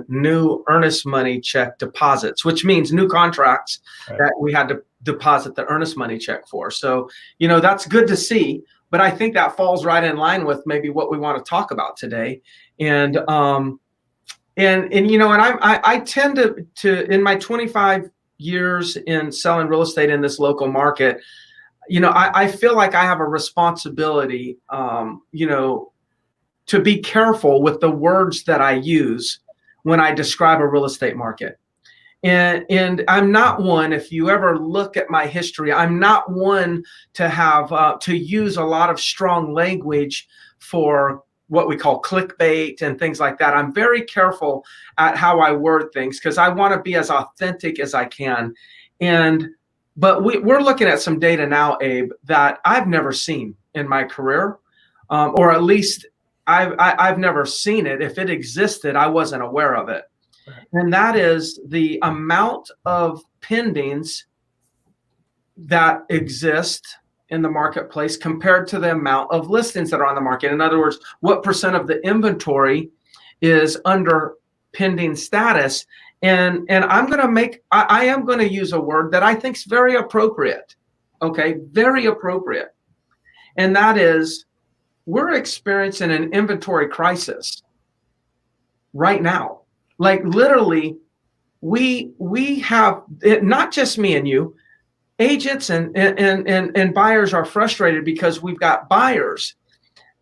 new earnest money check deposits, which means new contracts that we had to deposit the earnest money check for. So, that's good to see, but I think that falls right in line with maybe what we want to talk about today. And I tend to in my 25 years in selling real estate in this local market, I feel like I have a responsibility, to be careful with the words that I use when I describe a real estate market. And I'm not one, if you ever look at my history, I'm not one to have to use a lot of strong language for what we call clickbait and things like that. I'm very careful at how I word things because I want to be as authentic as I can. But we're looking at some data now, Abe, that I've never seen in my career, or at least I've never seen it. If it existed, I wasn't aware of it. And that is the amount of pendings that exist in the marketplace compared to the amount of listings that are on the market. In other words, what percent of the inventory is under pending status? And I am going to use a word that I think is very appropriate. Okay, very appropriate. And that is, we're experiencing an inventory crisis right now. Like literally, we have it, not just me and you, agents and buyers are frustrated because we've got buyers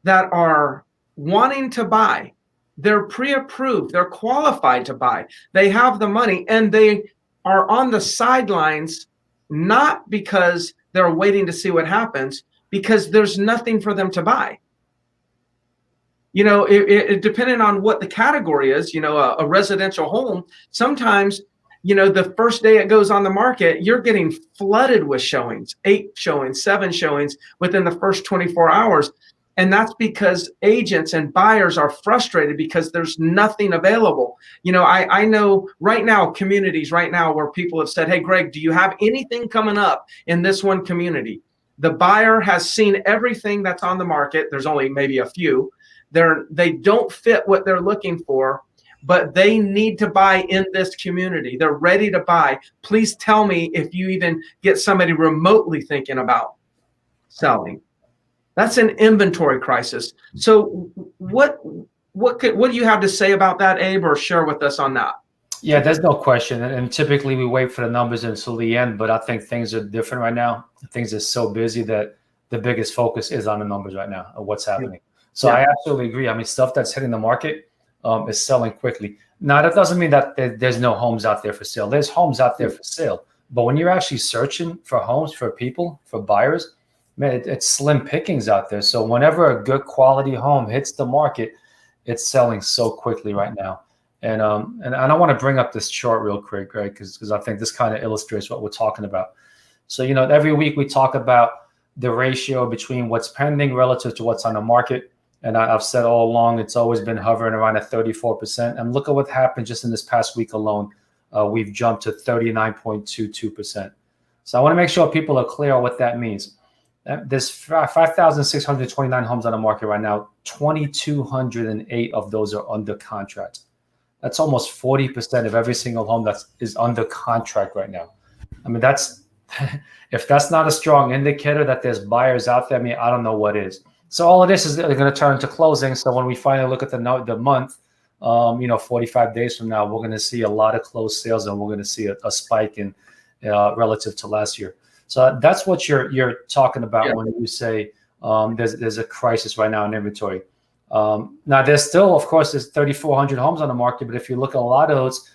that are wanting to buy. They're pre-approved, they're qualified to buy, they have the money, and they are on the sidelines, not because they're waiting to see what happens, because there's nothing for them to buy. It depending on what the category is, a residential home, sometimes, the first day it goes on the market, you're getting flooded with showings, 8 showings, 7 showings within the first 24 hours. And that's because agents and buyers are frustrated because there's nothing available. I know right now, communities right now where people have said, hey, Greg, do you have anything coming up in this one community? The buyer has seen everything that's on the market. There's only maybe a few. They don't fit what they're looking for, but they need to buy in this community. They're ready to buy. Please tell me if you even get somebody remotely thinking about selling. That's an inventory crisis. So what do you have to say about that, Abe, or share with us on that? Yeah, there's no question. And typically we wait for the numbers until the end, but I think things are different right now. Things are so busy that the biggest focus is on the numbers right now of what's happening. Yeah. So I absolutely agree. I mean, stuff that's hitting the market is selling quickly. Now, that doesn't mean that there's no homes out there for sale. There's homes out there for sale. But when you're actually searching for homes for people, for buyers, man, it's slim pickings out there. So whenever a good quality home hits the market, it's selling so quickly right now. And I want to bring up this chart real quick, Greg, because I think this kind of illustrates what we're talking about. So, every week we talk about the ratio between what's pending relative to what's on the market. And I've said all along, it's always been hovering around at 34%. And look at what happened just in this past week alone. We've jumped to 39.22%. So I want to make sure people are clear on what that means. There's 5,629 homes on the market right now. 2,208 of those are under contract. That's almost 40% of every single home that is under contract right now. I mean, if that's not a strong indicator that there's buyers out there, I mean, I don't know what is. So all of this is going to turn into closing. So when we finally look at the month, 45 days from now, we're going to see a lot of closed sales, and we're going to see a spike in relative to last year. So that's what you're talking about when you say there's a crisis right now in inventory. Now, there's still, of course, there's 3,400 homes on the market, but if you look at a lot of those,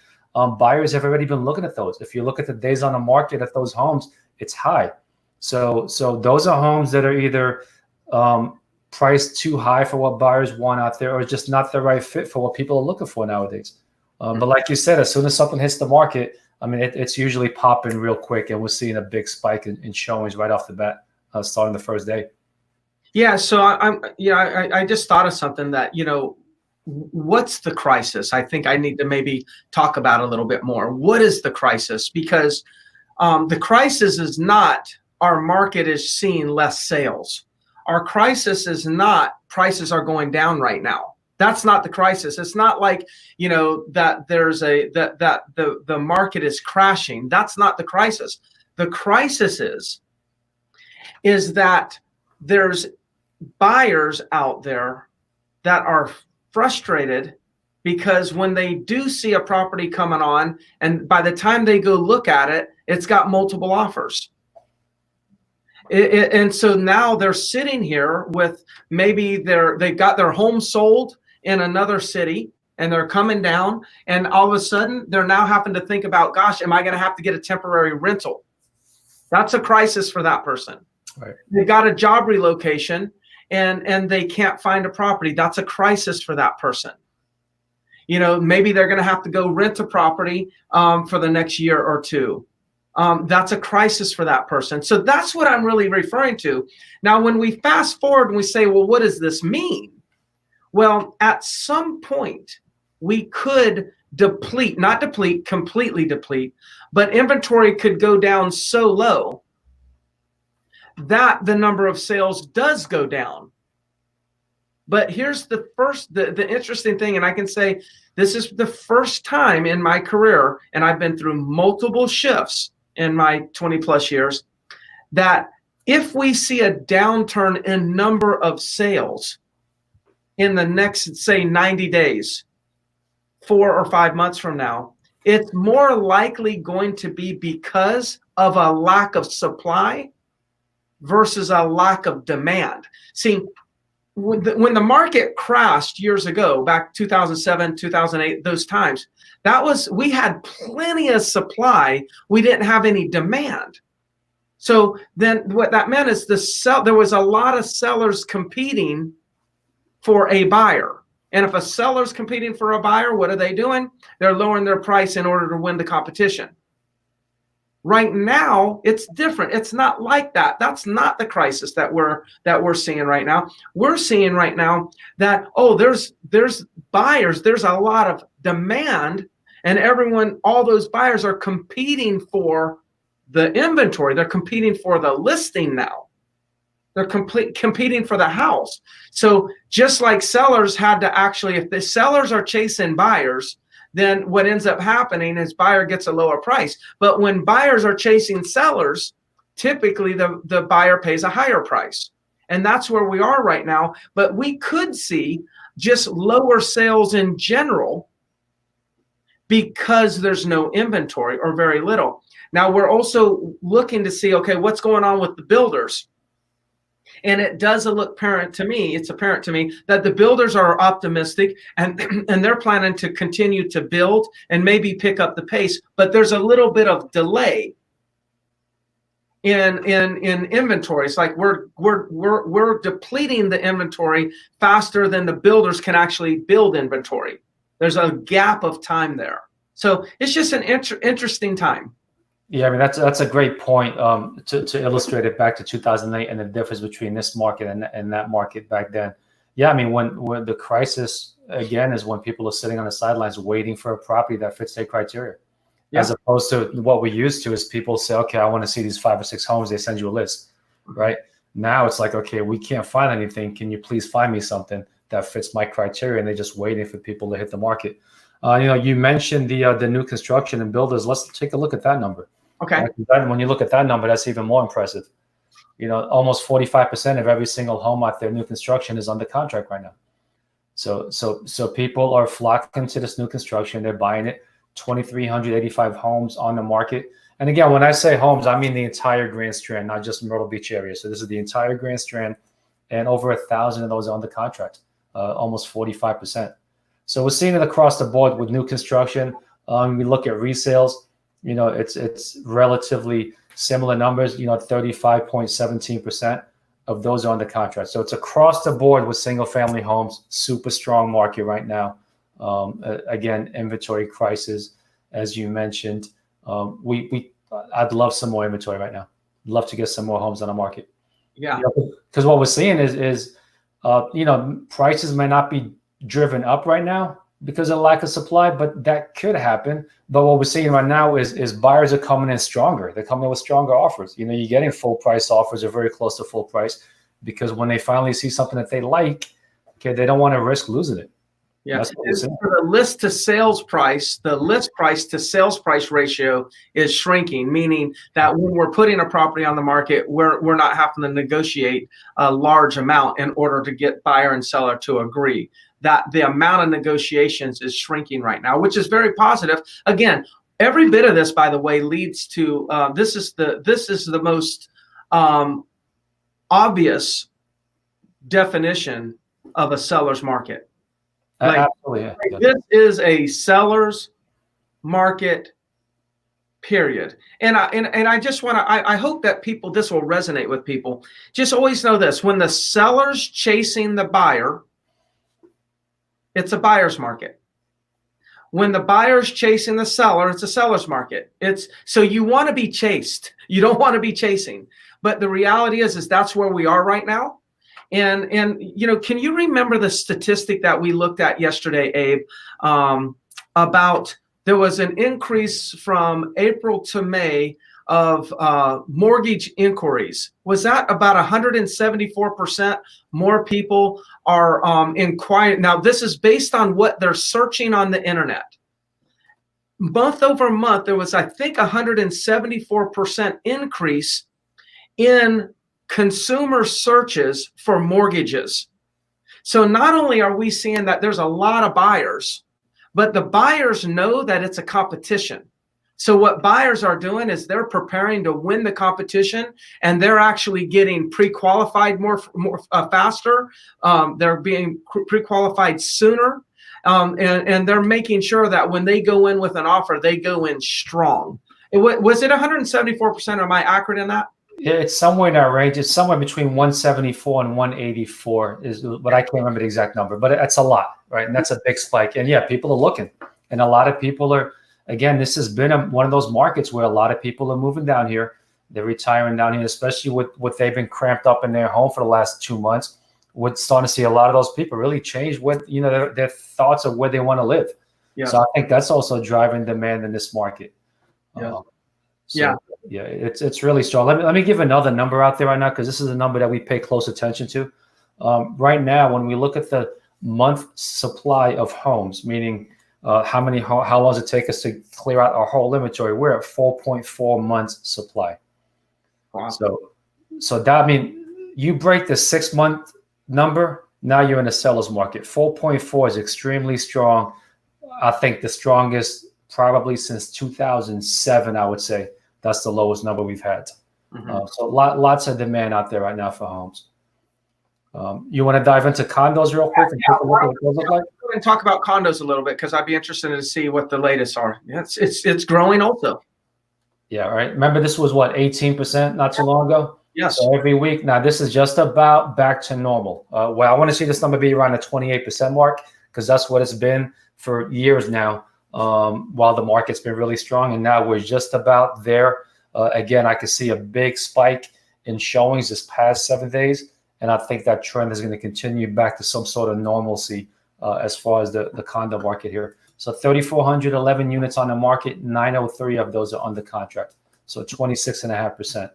buyers have already been looking at those. If you look at the days on the market at those homes, it's high. So those are homes that are either priced too high for what buyers want out there, or just not the right fit for what people are looking for nowadays. But like you said, as soon as something hits the market, I mean, it's usually popping real quick, and we're seeing a big spike in showings right off the bat, starting the first day. Yeah. So I just thought of something that, what's the crisis? I think I need to maybe talk about a little bit more. What is the crisis? Because the crisis is not our market is seeing less sales. Our crisis is not prices are going down right now. That's not the crisis. It's not like, that there's that the market is crashing. That's not the crisis. The crisis is that there's buyers out there that are frustrated because when they do see a property coming on, and by the time they go look at it, it's got multiple offers. And so now they're sitting here with maybe they've got their home sold in another city and they're coming down, and all of a sudden they're now having to think about, gosh, am I going to have to get a temporary rental? That's a crisis for that person. Right. They got a job relocation and they can't find a property. That's a crisis for that person. Maybe they're going to have to go rent a property for the next year or two. That's a crisis for that person. So that's what I'm really referring to. Now, when we fast forward and we say, well, what does this mean? Well, at some point, we could completely deplete, but inventory could go down so low that the number of sales does go down. But here's the interesting thing, and I can say this is the first time in my career, and I've been through multiple shifts in my 20 plus years, that if we see a downturn in number of sales in the next, say, 90 days, 4 or 5 months from now, it's more likely going to be because of a lack of supply versus a lack of demand. See, when the market crashed years ago, back 2007, 2008, those times, we had plenty of supply. We didn't have any demand. So then what that meant is there was a lot of sellers competing for a buyer. And if a seller's competing for a buyer, what are they doing? They're lowering their price in order to win the competition. Right now, it's different. It's not like that. That's not the crisis that we're seeing right now. We're seeing right now that, there's buyers, there's a lot of demand, and all those buyers are competing for the inventory. They're competing for the listing now. They're competing for the house. So just like sellers had to actually, if the sellers are chasing buyers, then what ends up happening is buyer gets a lower price. But when buyers are chasing sellers, typically the buyer pays a higher price. And that's where we are right now. But we could see just lower sales in general because there's no inventory or very little. Now we're also looking to see, okay, what's going on with the builders? And it does look apparent to me that the builders are optimistic and they're planning to continue to build and maybe pick up the pace, but there's a little bit of delay in inventory. It's like we're depleting the inventory faster than the builders can actually build inventory. There's a gap of time there. So it's just an interesting time. Yeah, I mean, that's a great point to illustrate it back to 2008 and the difference between this market and that market back then. Yeah, I mean, when the crisis, again, is when people are sitting on the sidelines waiting for a property that fits their criteria. Yeah. As opposed to what we used to is people say, okay, I want to see these 5 or 6 homes. They send you a list, right? Now it's like, okay, we can't find anything. Can you please find me something that fits my criteria? And they're just waiting for people to hit the market. You mentioned the new construction and builders. Let's take a look at that number. Okay. When you look at that number, that's even more impressive. Almost 45% of every single home out there, new construction, is under contract right now. So people are flocking to this new construction. They're buying it. 2,385 homes on the market. And again, when I say homes, I mean the entire Grand Strand, not just Myrtle Beach area. So this is the entire Grand Strand, and over 1,000 of those are under contract, almost 45%. So we're seeing it across the board with new construction. We look at resales. It's relatively similar numbers, 35.17% of those are under contract. So it's across the board with single family homes, super strong market right now. Again, inventory crisis, as you mentioned. I'd love some more inventory right now. Love to get some more homes on the market. Yeah. Because what we're seeing is prices may not be driven up right now because of lack of supply, but that could happen. But what we're seeing right now is buyers are coming in stronger. They're coming in with stronger offers. You're getting full price offers or very close to full price, because when they finally see something that they like, okay, they don't want to risk losing it. Yeah. That's what we're seeing. For the list to sales price, the list price to sales price ratio is shrinking, meaning that when we're putting a property on the market, we're not having to negotiate a large amount in order to get buyer and seller to agree. That the amount of negotiations is shrinking right now, which is very positive. Again, every bit of this, by the way, leads to this is the most obvious definition of a seller's market. Absolutely. Like this is a seller's market, period. And I just want to, I hope that this will resonate with people. Just always know this: when the seller's chasing the buyer, it's a buyer's market. When the buyer's chasing the seller, it's a seller's market. So you want to be chased. You don't want to be chasing. But the reality is that's where we are right now. And can you remember the statistic that we looked at yesterday, Abe, about there was an increase from April to May of mortgage inquiries? Was that about 174% more people are inquiring? Now, this is based on what they're searching on the internet. Month over month, there was, I think, 174% increase in consumer searches for mortgages. So not only are we seeing that there's a lot of buyers, but the buyers know that it's a competition. So what buyers are doing is they're preparing to win the competition, and they're actually getting pre-qualified more faster. They're being pre-qualified sooner, and they're making sure that when they go in with an offer, they go in strong. Was it 174%? Am I accurate in that? Yeah, it's somewhere in that range. It's somewhere between 174 and 184 is what I can't remember the exact number, but that's a lot, right? And that's a big spike. And yeah, people are looking, and a lot of people are. Again, this has been one of those markets where a lot of people are moving down here. They're retiring down here, especially with what they've been cramped up in their home for the last 2 months. We're starting to see a lot of those people really change their thoughts of where they want to live. Yeah. So I think that's also driving demand in this market. Yeah. It's really strong. Let me give another number out there right now, because this is a number that we pay close attention to. Right now, when we look at the month supply of homes, meaning how long does it take us to clear out our whole inventory, we're at 4.4 months supply. Wow. So that, I mean, you break the 6 month number, now you're in a seller's market. 4.4 is extremely strong. I think the strongest probably since 2007, I would say. That's the lowest number we've had. Mm-hmm. So lots of demand out there right now for homes. You want to dive into condos real quick and take a look at what those look like? Go ahead and talk about condos a little bit, because I'd be interested to see what the latest are. It's growing also. Yeah, right. Remember, this was what, 18% not too long ago? Yes. So every week. Now this is just about back to normal. Well, I want to see this number be around the 28% mark, because that's what it's been for years now. While the market's been really strong, and now we're just about there. Again, I could see a big spike in showings this past 7 days, and I think that trend is going to continue back to some sort of normalcy as far as the condo market here. So 3,411 units on the market, 903 of those are under contract. So 26.5%.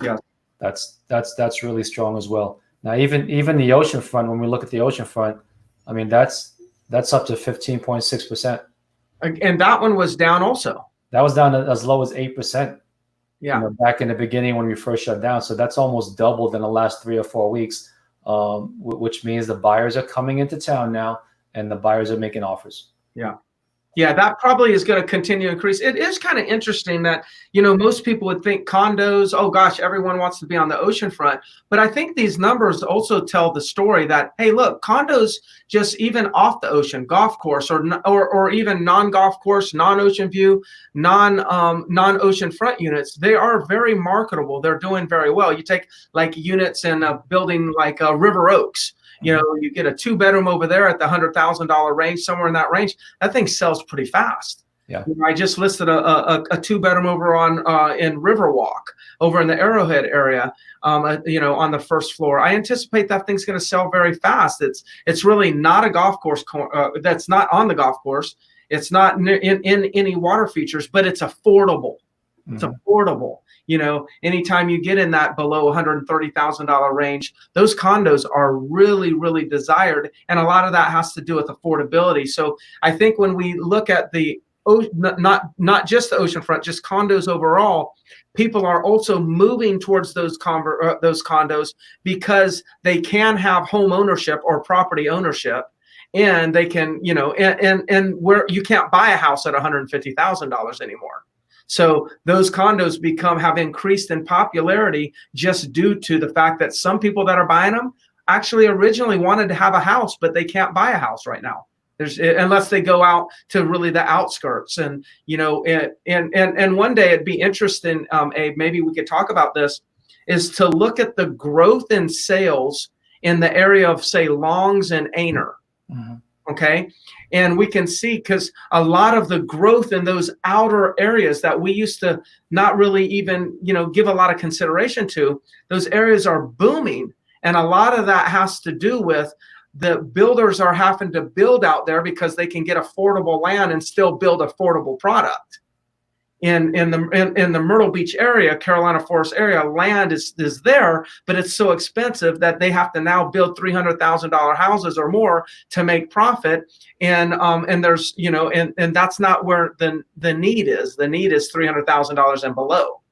Yeah, that's really strong as well. Now even the oceanfront, when we look at the oceanfront, I mean that's up to 15.6%. And that one was down also. That was down as low as 8%. Yeah. Back in the beginning when we first shut down. So that's almost doubled in the last 3 or 4 weeks, which means the buyers are coming into town now, and the buyers are making offers. Yeah. Yeah, that probably is going to continue to increase. It is kind of interesting that, most people would think condos, oh gosh, everyone wants to be on the oceanfront. But I think these numbers also tell the story that, hey, look, condos just even off the ocean, golf course or even non-golf course, non-ocean view, non-ocean front units, they are very marketable. They're doing very well. You take like units in a building like River Oaks. You get a 2-bedroom over there at the $100,000 range, somewhere in that range. That thing sells pretty fast. Yeah. I just listed a 2-bedroom over in Riverwalk, over in the Arrowhead area, on the first floor. I anticipate that thing's going to sell very fast. It's really not a golf course. That's not on the golf course. It's not in any water features, but it's affordable. It's affordable. Anytime you get in that below $130,000 range, those condos are really, really desired. And a lot of that has to do with affordability. So I think when we look at not just the oceanfront, just condos overall, people are also moving towards those condos because they can have home ownership or property ownership. And they can, and where you can't buy a house at $150,000 anymore. So those condos have increased in popularity just due to the fact that some people that are buying them actually originally wanted to have a house, but they can't buy a house right now. Unless they go out to really the outskirts. And, and one day it'd be interesting, Abe, maybe we could talk about this, is to look at the growth in sales in the area of, say, Longs and Aner. Okay. And we can see, because a lot of the growth in those outer areas that we used to not really even, give a lot of consideration to, those areas are booming. And a lot of that has to do with the builders are having to build out there because they can get affordable land and still build affordable product. In the Myrtle Beach area, Carolina Forest area, land is there, but it's so expensive that they have to now build $300,000 houses or more to make profit. And there's, and that's not where the need is. The need is $300,000 and below.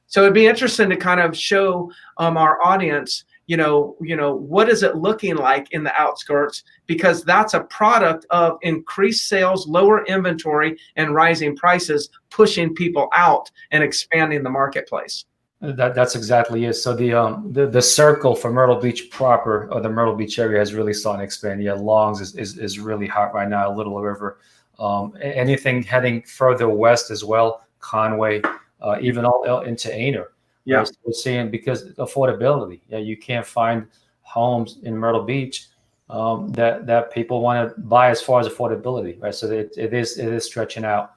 So it'd be interesting to kind of show our audience, what is it looking like in the outskirts, because that's a product of increased sales, lower inventory, and rising prices, pushing people out and expanding the marketplace. That's exactly it. So the circle for Myrtle Beach proper, or the Myrtle Beach area, is really starting to expand. Yeah, Longs is really hot right now. Little River, anything heading further west as well, Conway, even all into Aner. Yeah, right? So we're seeing, because affordability. Yeah, you can't find homes in Myrtle Beach that people want to buy as far as affordability, right? So it is stretching out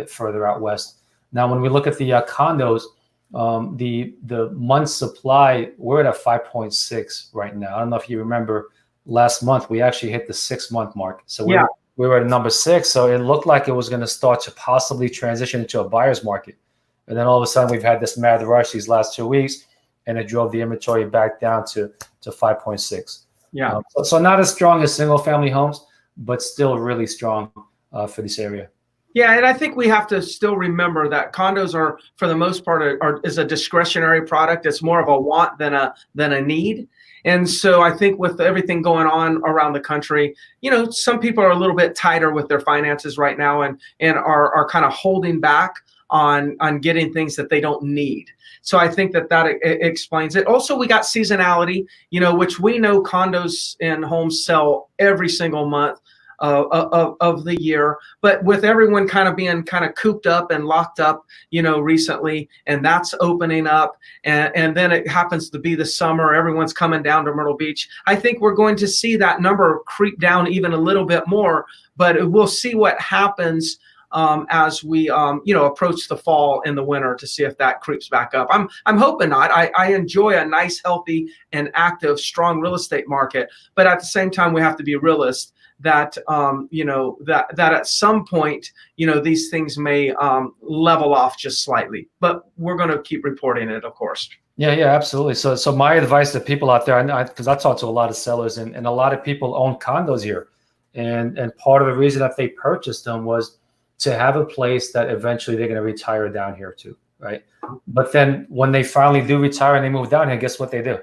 further out west. Now, when we look at the condos, the month supply, we're at a 5.6 right now. I don't know if you remember, last month we actually hit the 6-month mark. So we were at number 6. So it looked like it was going to start to possibly transition into a buyer's market. And then all of a sudden we've had this mad rush these last 2 weeks, and it drove the inventory back down to 5.6. Yeah. So not as strong as single family homes, but still really strong for this area. Yeah, and I think we have to still remember that condos are, for the most part, is a discretionary product. It's more of a want than a need. And so I think with everything going on around the country, some people are a little bit tighter with their finances right now, and are kind of holding back on getting things that they don't need. So I think that explains it. Also, we got seasonality, which we know condos and homes sell every single month of the year. But with everyone kind of being kind of cooped up and locked up, recently, and that's opening up, and then it happens to be the summer, everyone's coming down to Myrtle Beach. I think we're going to see that number creep down even a little bit more, but we'll see what happens as we approach the fall and the winter, to see if that creeps back up. I'm hoping not. I enjoy a nice, healthy, and active, strong real estate market, but at the same time we have to be realists that that at some point these things may level off just slightly, but we're going to keep reporting it, of course. Yeah, absolutely. So my advice to people out there, because I talk to a lot of sellers, and a lot of people own condos here, and part of the reason that they purchased them was to have a place that eventually they're going to retire down here to, right? But then when they finally do retire and they move down here, guess what they do?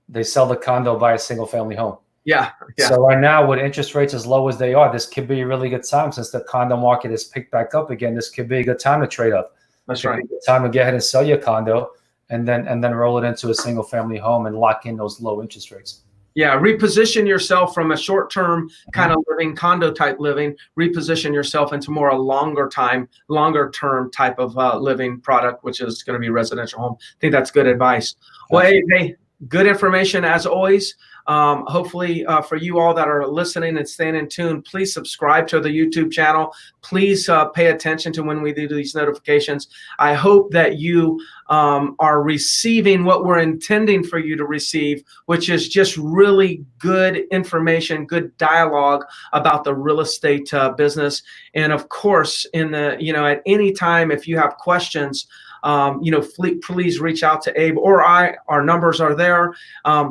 They sell the condo, buy a single family home. Yeah. So right now, with interest rates as low as they are, this could be a really good time, since the condo market has picked back up again. This could be a good time to trade up. That's right. Good time to go ahead and sell your condo, and then roll it into a single family home and lock in those low interest rates. Yeah, reposition yourself from a short-term kind of living, condo type living, reposition yourself into more a longer term type of living product, which is going to be residential home. I think that's good advice. Well, hey, good information as always. Hopefully for you all that are listening and staying in tune, please subscribe to the YouTube channel. Please pay attention to when we do these notifications. I hope that you are receiving what we're intending for you to receive, which is just really good information, good dialogue about the real estate business. And of course, at any time, if you have questions, please reach out to Abe or I. Our numbers are there.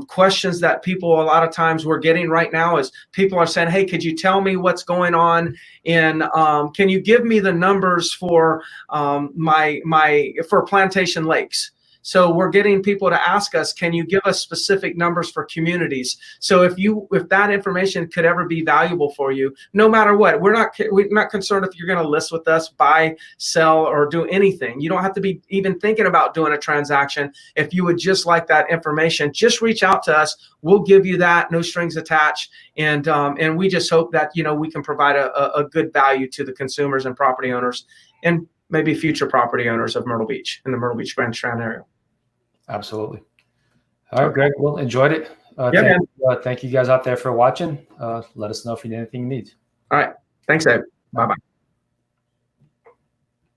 Questions that people a lot of times we're getting right now is people are saying, hey, could you tell me what's going on? And can you give me the numbers for for Plantation Lakes? So we're getting people to ask us, can you give us specific numbers for communities? So if that information could ever be valuable for you, no matter what, we're not concerned if you're going to list with us, buy, sell, or do anything. You don't have to be even thinking about doing a transaction. If you would just like that information, just reach out to us. We'll give you that, no strings attached. And we just hope that, we can provide a good value to the consumers and property owners and maybe future property owners of Myrtle Beach and the Myrtle Beach Grand Strand area. Absolutely. All right, Greg. Well, enjoyed it. Thank you guys out there for watching. Let us know if you need anything you need. All right. Thanks, Ed. Bye-bye.